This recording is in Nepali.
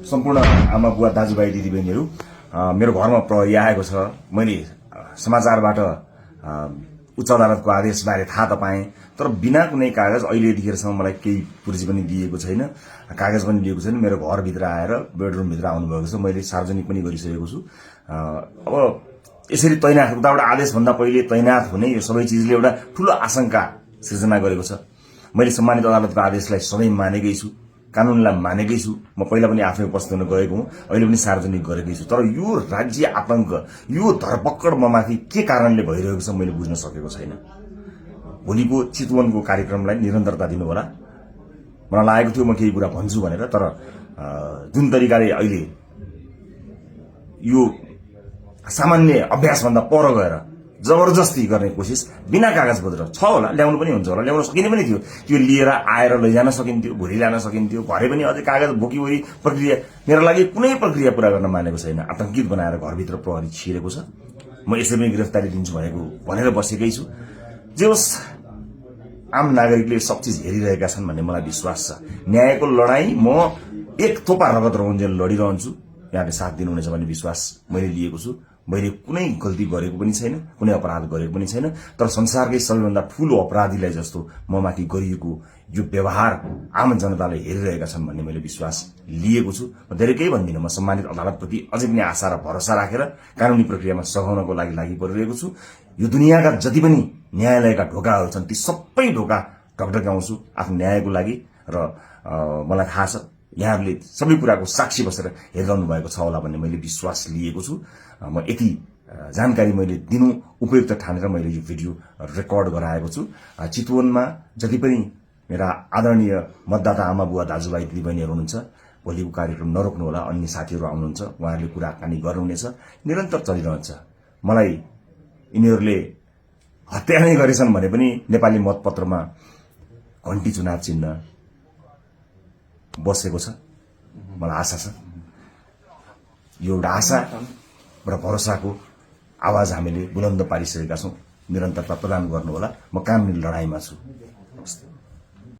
सम्पूर्ण आमा बुवा दाजुभाइ दिदीबहिनीहरू मेरो घरमा प्रहरी आएको छ। मैले समाचारबाट उच्च अदालतको आदेशबारे थाहा त पाएँ, तर बिना कुनै कागज अहिले यतिखेरसम्म मलाई केही पुर्जी पनि दिएको छैन, कागज पनि दिएको छैन। मेरो घरभित्र आएर बेडरुमभित्र आउनुभएको छ, मैले सार्वजनिक पनि गरिसकेको छु। अब यसरी तैनाथ उताबाट आदेशभन्दा पहिले तैनाथ हुने यो सबै चिजले एउटा ठूलो आशंका सृजना गरेको छ। मैले सम्मानित अदालतको आदेशलाई सधैँ मानेकै छु, कानूनलाई मानेकै छु। म पहिला पनि आफै उपस्थित हुन गएको हुँ, अहिले पनि सार्वजनिक गरेकै छु। तर यो राज्य आतंक, यो धरपकड ममाथि के कारणले भइरहेको छ मैले बुझ्न सकेको छैन। भोलिको चितवनको कार्यक्रमलाई निरन्तरता दिनुहोला। मलाई लागेको थियो म केही कुरा भन्छु भनेर, तर जुन तरिकाले अहिले यो सामान्य अभ्यासभन्दा पर गएर जबरजस्ती गर्ने कोसिस बिना कागजपत्र छ होला, ल्याउनु पनि हुन्छ होला, ल्याउन सकिने पनि थियो। त्यो लिएर आएर लैजान सकिन्थ्यो, भोलि ल्यान सकिन्थ्यो। घरै पनि अझै कागज बोकीवरी प्रक्रिया मेरो लागि कुनै प्रक्रिया पूरा गर्न मानेको छैन। आतंकित बनाएर घरभित्र प्रहरी छिरेको छ। म यसै पनि गिरफ्तारी दिन्छु भनेर बसेकै छु। जे होस्, आम नागरिकले सब चिज हेरिरहेका छन् भन्ने मलाई विश्वास छ। न्यायको लडाई म एक थोपा रगत रहुन्जेल लडिरहन्छु। यहाँले साथ दिनुहुनेछ भन्ने विश्वास मैले लिएको छु। मैले कुनै गल्ती गरेको पनि छैन, कुनै अपराध गरेको पनि छैन, तर संसारकै सबैभन्दा ठूलो अपराधीलाई जस्तो ममाथि गरिएको यो व्यवहार आम जनताले हेरिरहेका छन् भन्ने मैले विश्वास लिएको छु। म धेरै केही भन्दिनँ। म सम्मानित अदालतप्रति अझै पनि आशा र भरोसा राखेर कानूनी प्रक्रियामा सघाउनको लागि परिरहेको छु। यो दुनियाँका जति पनि न्यायालयका ढोकाहरू छन् ती सबै ढोका ढकढक्याउँछु आफ्नो न्यायको लागि। र मलाई थाहा छ यहाँहरूले सबै कुराको साक्षी बसेर हेरिरहनु भएको छ होला भन्ने मैले विश्वास लिएको छु। म यति जानकारी मैले दिनु उपयुक्त ठानेर मैले यो भिडियो रेकर्ड गराएको छु। चितवनमा जति पनि मेरा आदरणीय मतदाता आमा बुवा दाजुभाइ दिदीबहिनीहरू हुनुहुन्छ, भोलिको कार्यक्रम नरोक्नु होला। अन्य साथीहरू आउनुहुन्छ, उहाँहरूले कुराकानी गर्नुहुनेछ, निरन्तर चलिरहन्छ। मलाई यिनीहरूले हत्या नै गरेछन् भने पनि नेपाली मतपत्रमा घण्टी चुनाव चिन्ह बसेको छ। मलाई आशा छ, यो एउटा आशा र भरोसाको आवाज हामीले बुलन्द पारिसकेका छौँ। निरन्तरता प्रदान गर्नुहोला। म कानुनी लडाईँमा छु।